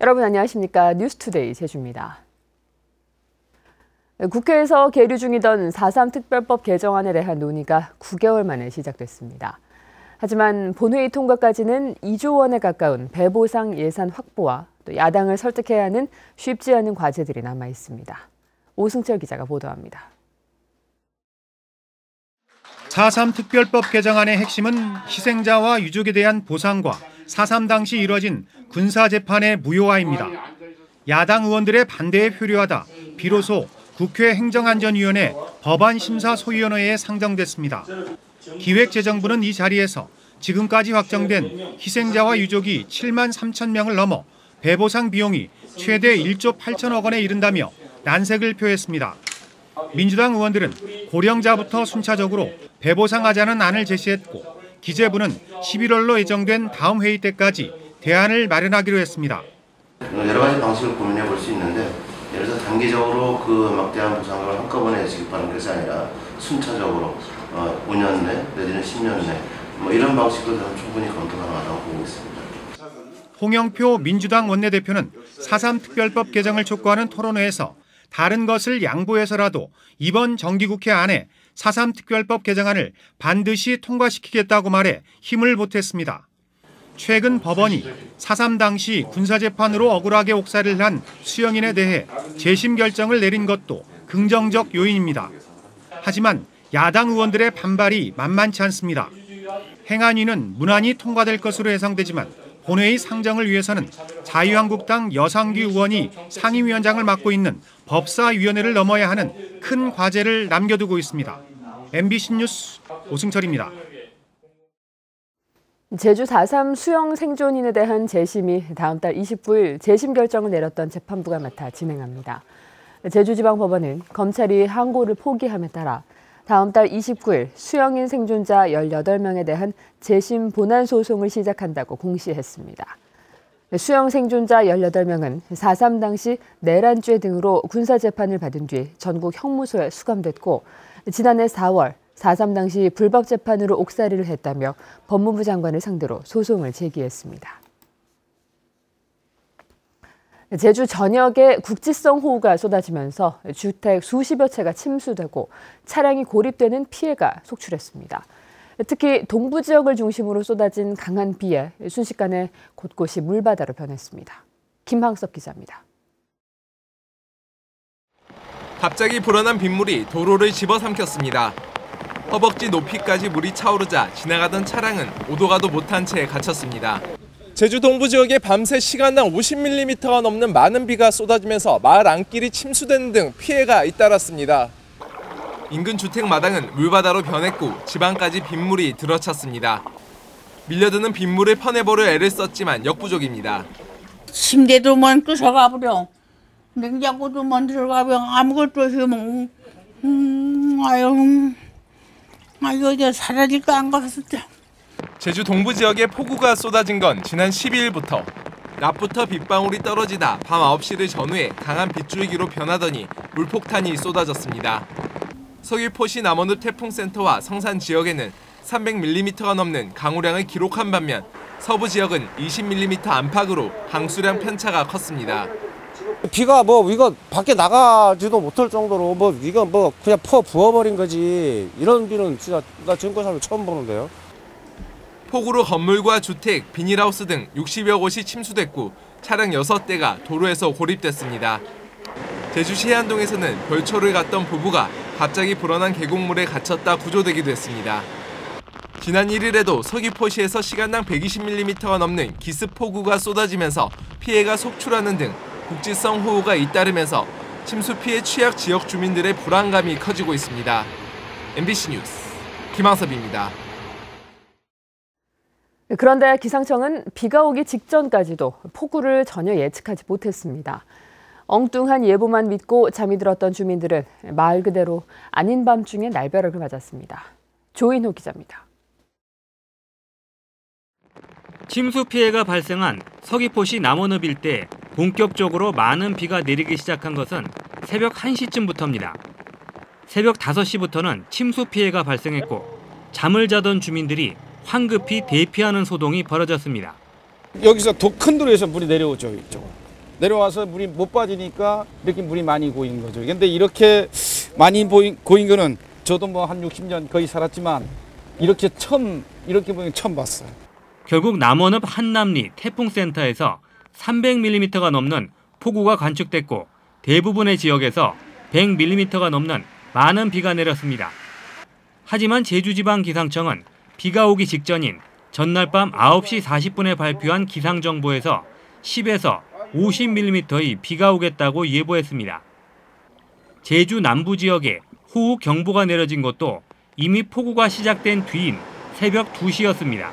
여러분 안녕하십니까? 뉴스투데이 제주입니다. 국회에서 계류 중이던 4.3 특별법 개정안에 대한 논의가 9개월 만에 시작됐습니다. 하지만 본회의 통과까지는 2조 원에 가까운 배보상 예산 확보와 또 야당을 설득해야 하는 쉽지 않은 과제들이 남아 있습니다. 오승철 기자가 보도합니다. 4.3 특별법 개정안의 핵심은 희생자와 유족에 대한 보상과 4.3 당시 이뤄진 군사재판의 무효화입니다. 야당 의원들의 반대에 표류하다 비로소 국회 행정안전위원회 법안심사소위원회에 상정됐습니다. 기획재정부는 이 자리에서 지금까지 확정된 희생자와 유족이 7만 3천 명을 넘어 배보상 비용이 최대 1조 8천억 원에 이른다며 난색을 표했습니다. 민주당 의원들은 고령자부터 순차적으로 배보상하자는 안을 제시했고 기재부는 11월로 예정된 다음 회의 때까지 대안을 마련하기로 했습니다. 여러 가지 방식을 고민해 볼 수 있는데 예를 들어서 단기적으로 그 막대한 보상을 한꺼번에 지급하는 것이 아니라 순차적으로 5년 내 내지는 10년 내 이런 방식을 충분히 검토 가능하다고 보고 있습니다. 홍영표 민주당 원내대표는 4.3 특별법 개정을 촉구하는 토론회에서 다른 것을 양보해서라도 이번 정기국회 안에 4.3 특별법 개정안을 반드시 통과시키겠다고 말해 힘을 보탰습니다. 최근 법원이 4.3 당시 군사재판으로 억울하게 옥살이를 한 수영인에 대해 재심 결정을 내린 것도 긍정적 요인입니다. 하지만 야당 의원들의 반발이 만만치 않습니다. 행안위는 무난히 통과될 것으로 예상되지만 본회의 상정을 위해서는 자유한국당 여상규 의원이 상임위원장을 맡고 있는 법사위원회를 넘어야 하는 큰 과제를 남겨두고 있습니다. MBC 뉴스 오승철입니다. 제주 4.3 수영 생존인에 대한 재심이 다음 달 29일 재심 결정을 내렸던 재판부가 맡아 진행합니다. 제주지방법원은 검찰이 항고를 포기함에 따라 다음 달 29일 수영인 생존자 18명에 대한 재심 본안 소송을 시작한다고 공시했습니다. 수영 생존자 18명은 4.3 당시 내란죄 등으로 군사재판을 받은 뒤 전국 형무소에 수감됐고 지난해 4월 4.3 당시 불법 재판으로 옥살이를 했다며 법무부 장관을 상대로 소송을 제기했습니다. 제주 전역에 국지성 호우가 쏟아지면서 주택 수십여 채가 침수되고 차량이 고립되는 피해가 속출했습니다. 특히 동부 지역을 중심으로 쏟아진 강한 비에 순식간에 곳곳이 물바다로 변했습니다. 김항섭 기자입니다. 갑자기 불어난 빗물이 도로를 집어삼켰습니다. 허벅지 높이까지 물이 차오르자 지나가던 차량은 오도 가도 못한 채 갇혔습니다. 제주 동부 지역에 밤새 시간당 50mm가 넘는 많은 비가 쏟아지면서 마을 안길이 침수되는 등 피해가 잇따랐습니다. 인근 주택 마당은 물바다로 변했고 지방까지 빗물이 들어찼습니다. 밀려드는 빗물을 퍼내보려 애를 썼지만 역부족입니다. 침대도 만 끄서가버려. 냉장고도 만 들어가버려. 아무것도 없으면 아유 이제 사라질까 안 가겠다. 제주 동부 지역에 폭우가 쏟아진 건 지난 12일부터. 낮부터 빗방울이 떨어지다 밤 9시를 전후해 강한 빗줄기로 변하더니 물폭탄이 쏟아졌습니다. 서귀포시 남원읍 태풍센터와 성산 지역에는 300mm가 넘는 강우량을 기록한 반면 서부 지역은 20mm 안팎으로 강수량 편차가 컸습니다. 비가 이거 밖에 나가지도 못할 정도로 이거 그냥 부어버린 거지. 이런 비는 진짜 나 지금까지 처음 보는데요. 폭우로 건물과 주택, 비닐하우스 등 60여 곳이 침수됐고 차량 6대가 도로에서 고립됐습니다. 제주시 해안동에서는 벌초를 갔던 부부가 갑자기 불어난 계곡물에 갇혔다 구조되기도 했습니다. 지난 1일에도 서귀포시에서 시간당 120mm가 넘는 기습 폭우가 쏟아지면서 피해가 속출하는 등 국지성 호우가 잇따르면서 침수 피해 취약 지역 주민들의 불안감이 커지고 있습니다. MBC 뉴스 김항섭입니다. 그런데 기상청은 비가 오기 직전까지도 폭우를 전혀 예측하지 못했습니다. 엉뚱한 예보만 믿고 잠이 들었던 주민들은 말 그대로 아닌 밤중에 날벼락을 맞았습니다. 조인호 기자입니다. 침수 피해가 발생한 서귀포시 남원읍 일대에 본격적으로 많은 비가 내리기 시작한 것은 새벽 1시쯤부터입니다. 새벽 5시부터는 침수 피해가 발생했고 잠을 자던 주민들이 황급히 대피하는 소동이 벌어졌습니다. 여기서 더 큰 도로에서 물이 내려오죠. 이쪽. 내려와서 물이 못 빠지니까 이렇게 물이 많이 고인 거죠. 근데 이렇게 많이 고인 거는 저도 뭐 한 60년 거의 살았지만 이렇게 보면 처음 봤어요. 결국 남원읍 한남리 태풍센터에서 300mm가 넘는 폭우가 관측됐고 대부분의 지역에서 100mm가 넘는 많은 비가 내렸습니다. 하지만 제주지방기상청은 비가 오기 직전인 전날 밤 9시 40분에 발표한 기상정보에서 10에서 50mm의 비가 오겠다고 예보했습니다. 제주 남부 지역에 호우경보가 내려진 것도 이미 폭우가 시작된 뒤인 새벽 2시였습니다.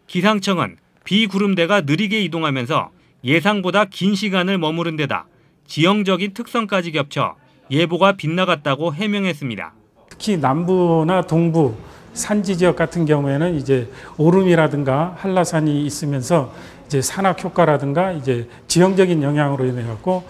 기상청은 비구름대가 느리게 이동하면서 예상보다 긴 시간을 머무른 데다 지형적인 특성까지 겹쳐 예보가 빗나갔다고 해명했습니다. 특히 남부나 동부 산지 지역 같은 경우에는 이제 오름이라든가 한라산이 있으면서 이제 산악 효과라든가 이제 지형적인 영향으로 인해 갖고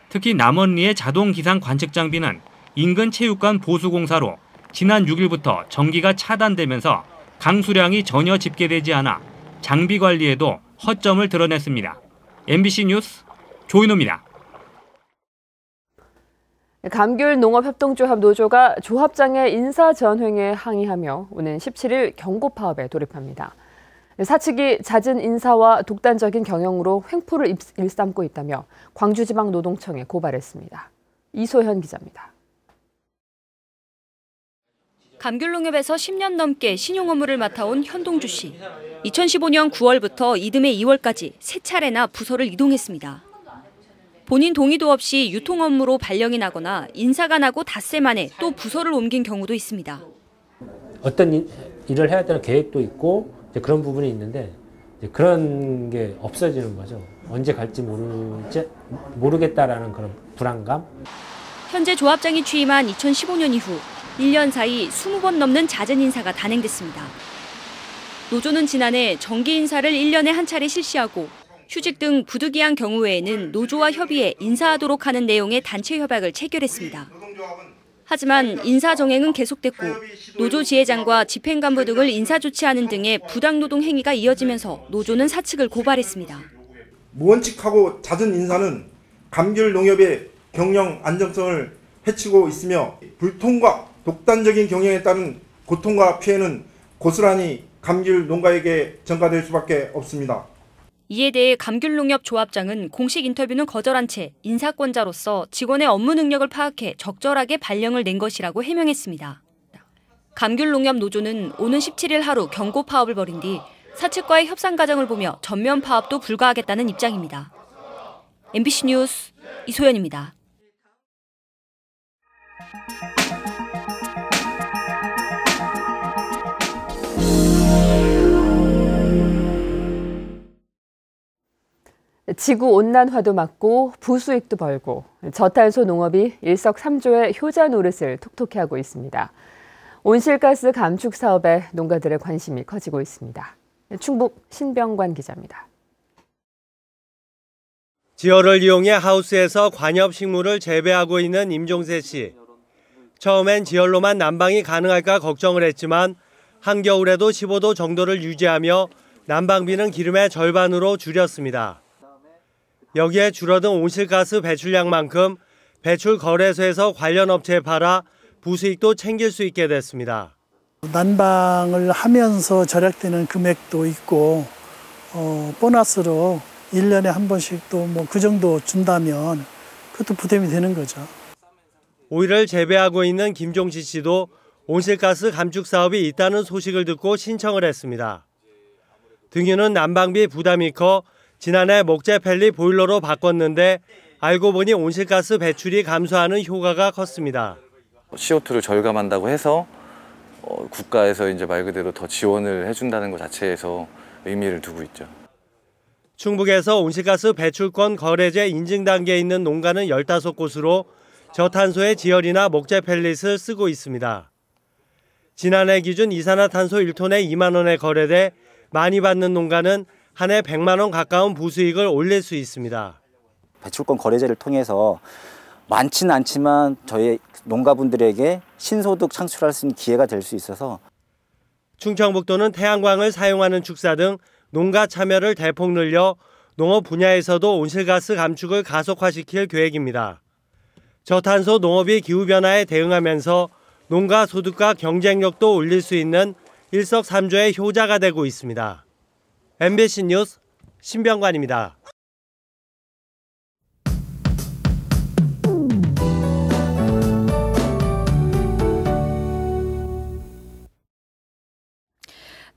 특히 남원리의 자동 기상 관측 장비는 인근 체육관 보수 공사로 지난 6일부터 전기가 차단되면서 강수량이 전혀 집계되지 않아 장비 관리에도 허점을 드러냈습니다. MBC 뉴스 조인호입니다. 감귤 농업협동조합 노조가 조합장의 인사전횡에 항의하며 오는 17일 경고 파업에 돌입합니다. 사측이 잦은 인사와 독단적인 경영으로 횡포를 일삼고 있다며 광주지방노동청에 고발했습니다. 이소현 기자입니다. 감귤농협에서 10년 넘게 신용 업무를 맡아온 현동주 씨. 2015년 9월부터 이듬해 2월까지 3차례나 부서를 이동했습니다. 본인 동의도 없이 유통 업무로 발령이 나거나 인사가 나고 닷새 만에 또 부서를 옮긴 경우도 있습니다. 어떤 일을 해야 되는 계획도 있고 이제 그런 부분이 있는데 이제 그런 게 없어지는 거죠. 언제 갈지 모르겠다라는 그런 불안감. 현재 조합장이 취임한 2015년 이후 1년 사이 20번 넘는 잦은 인사가 단행됐습니다. 노조는 지난해 정기 인사를 1년에 한 차례 실시하고 휴직 등 부득이한 경우 외에는 노조와 협의해 인사하도록 하는 내용의 단체 협약을 체결했습니다. 하지만 인사 정행은 계속됐고 노조 지회장과 집행간부 등을 인사 조치하는 등의 부당노동 행위가 이어지면서 노조는 사측을 고발했습니다. 무원칙하고 잦은 인사는 감귤 농협의 경영 안정성을 해치고 있으며 불통과 독단적인 경영에 따른 고통과 피해는 고스란히 감귤 농가에게 전가될 수밖에 없습니다. 이에 대해 감귤농협 조합장은 공식 인터뷰는 거절한 채 인사권자로서 직원의 업무 능력을 파악해 적절하게 발령을 낸 것이라고 해명했습니다. 감귤농협 노조는 오는 17일 하루 경고 파업을 벌인 뒤 사측과의 협상 과정을 보며 전면 파업도 불가하겠다는 입장입니다. MBC 뉴스 이소연입니다. 지구온난화도 막고 부수익도 벌고 저탄소 농업이 일석삼조의 효자 노릇을 톡톡히 하고 있습니다. 온실가스 감축 사업에 농가들의 관심이 커지고 있습니다. 충북 신병관 기자입니다. 지열을 이용해 하우스에서 관엽식물을 재배하고 있는 임종세 씨. 처음엔 지열로만 난방이 가능할까 걱정을 했지만 한겨울에도 15도 정도를 유지하며 난방비는 기름의 절반으로 줄였습니다. 여기에 줄어든 온실가스 배출량만큼 배출 거래소에서 관련 업체에 팔아 부수익도 챙길 수 있게 됐습니다. 난방을 하면서 절약되는 금액도 있고 보너스로 1년에 한 번씩 또 뭐 그 정도 준다면 그것도 부담이 되는 거죠. 오이를 재배하고 있는 김종시 씨도 온실가스 감축 사업이 있다는 소식을 듣고 신청을 했습니다. 등유는 난방비 부담이 커 지난해 목재 펠리 보일러로 바꿨는데 알고 보니 온실가스 배출이 감소하는 효과가 컸습니다. CO2를 절감한다고 해서 국가에서 이제 말 그대로 더 지원을 해준다는 것 자체에서 의미를 두고 있죠. 충북에서 온실가스 배출권 거래제 인증 단계에 있는 농가는 15곳으로 저탄소의 지열이나 목재 펠릿을 쓰고 있습니다. 지난해 기준 이산화탄소 1톤에 2만 원에 거래돼 많이 받는 농가는 한 해 100만 원 가까운 부수익을 올릴 수 있습니다. 배출권 거래제를 통해서 많지는 않지만 저희 농가분들에게 신소득 창출할 수 있는 기회가 될 수 있어서 충청북도는 태양광을 사용하는 축사 등 농가 참여를 대폭 늘려 농업 분야에서도 온실가스 감축을 가속화시킬 계획입니다. 저탄소 농업이 기후변화에 대응하면서 농가 소득과 경쟁력도 올릴 수 있는 일석삼조의 효자가 되고 있습니다. MBC 뉴스 신병관입니다.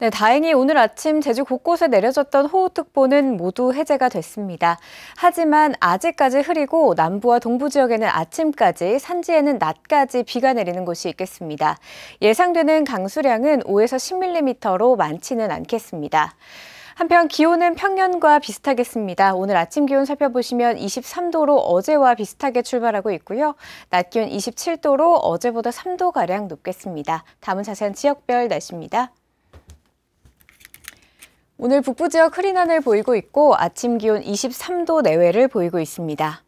네, 다행히 오늘 아침 제주 곳곳에 내려졌던 호우특보는 모두 해제가 됐습니다. 하지만 아직까지 흐리고 남부와 동부 지역에는 아침까지, 산지에는 낮까지 비가 내리는 곳이 있겠습니다. 예상되는 강수량은 5에서 10mm로 많지는 않겠습니다. 한편 기온은 평년과 비슷하겠습니다. 오늘 아침 기온 살펴보시면 23도로 어제와 비슷하게 출발하고 있고요. 낮 기온 27도로 어제보다 3도가량 높겠습니다. 다음은 자세한 지역별 날씨입니다. 오늘 북부 지역 흐린 하늘 보이고 있고 아침 기온 23도 내외를 보이고 있습니다.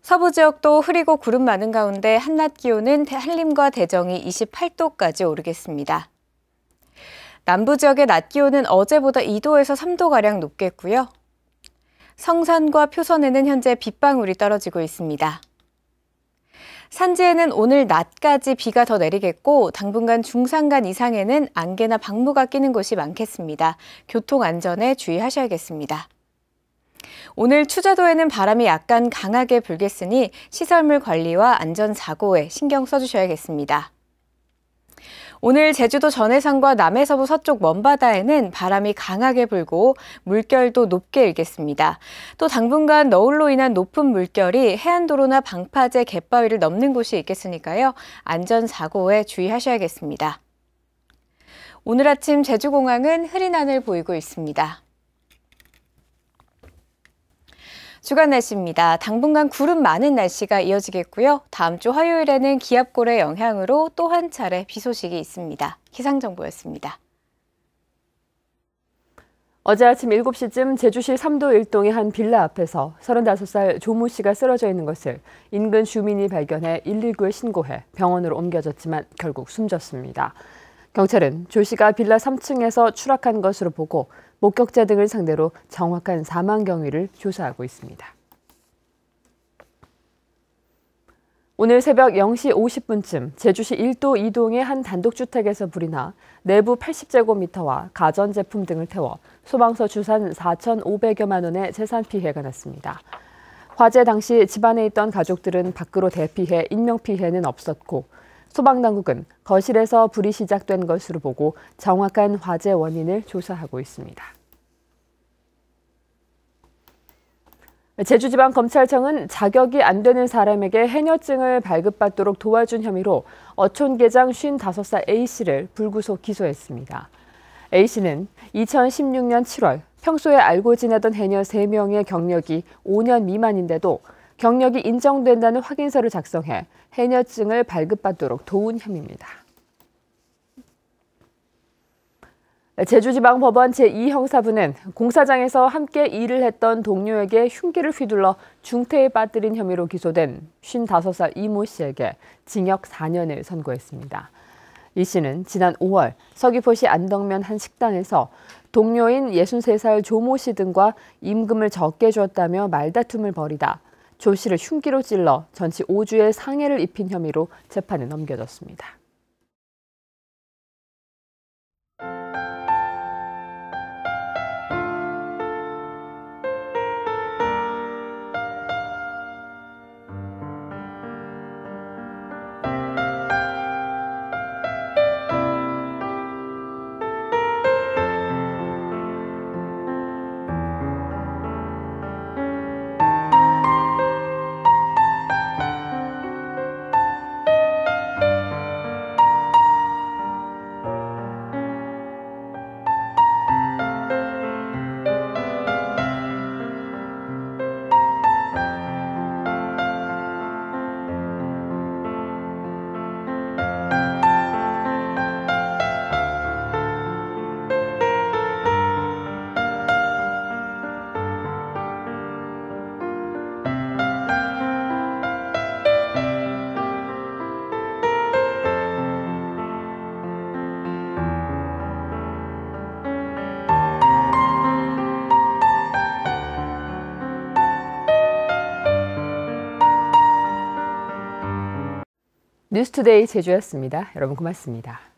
서부 지역도 흐리고 구름 많은 가운데 한낮 기온은 한림과 대정이 28도까지 오르겠습니다. 남부 지역의 낮 기온은 어제보다 2도에서 3도가량 높겠고요. 성산과 표선에는 현재 빗방울이 떨어지고 있습니다. 산지에는 오늘 낮까지 비가 더 내리겠고 당분간 중산간 이상에는 안개나 방무가 끼는 곳이 많겠습니다. 교통 안전에 주의하셔야겠습니다. 오늘 추자도에는 바람이 약간 강하게 불겠으니 시설물 관리와 안전사고에 신경 써주셔야겠습니다. 오늘 제주도 전해상과 남해서부 서쪽 먼바다에는 바람이 강하게 불고 물결도 높게 일겠습니다. 또 당분간 너울로 인한 높은 물결이 해안도로나 방파제 갯바위를 넘는 곳이 있겠으니까요. 안전사고에 주의하셔야겠습니다. 오늘 아침 제주공항은 흐린 하늘 보이고 있습니다. 주간 날씨입니다. 당분간 구름 많은 날씨가 이어지겠고요. 다음 주 화요일에는 기압골의 영향으로 또 한 차례 비 소식이 있습니다. 기상정보였습니다. 어제 아침 7시쯤 제주시 삼도 일동의 한 빌라 앞에서 35살 조모 씨가 쓰러져 있는 것을 인근 주민이 발견해 119에 신고해 병원으로 옮겨졌지만 결국 숨졌습니다. 경찰은 조 씨가 빌라 3층에서 추락한 것으로 보고 목격자 등을 상대로 정확한 사망 경위를 조사하고 있습니다. 오늘 새벽 0시 50분쯤 제주시 1도 2동의 한 단독주택에서 불이 나 내부 80제곱미터와 가전제품 등을 태워 소방서 추산 4,500여만 원의 재산 피해가 났습니다. 화재 당시 집안에 있던 가족들은 밖으로 대피해 인명피해는 없었고 소방당국은 거실에서 불이 시작된 것으로 보고 정확한 화재 원인을 조사하고 있습니다. 제주지방검찰청은 자격이 안 되는 사람에게 해녀증을 발급받도록 도와준 혐의로 어촌계장 55살 A씨를 불구속 기소했습니다. A씨는 2016년 7월 평소에 알고 지내던 해녀 3명의 경력이 5년 미만인데도 경력이 인정된다는 확인서를 작성해 해녀증을 발급받도록 도운 혐의입니다. 제주지방법원 제2형사부는 공사장에서 함께 일을 했던 동료에게 흉기를 휘둘러 중태에 빠뜨린 혐의로 기소된 55살 이모 씨에게 징역 4년을 선고했습니다. 이 씨는 지난 5월 서귀포시 안덕면 한 식당에서 동료인 63살 조모 씨 등과 임금을 적게 줬다며 말다툼을 벌이다 조 씨를 흉기로 찔러 전치 5주의 상해를 입힌 혐의로 재판에 넘겨졌습니다. 뉴스투데이 제주였습니다. 여러분 고맙습니다.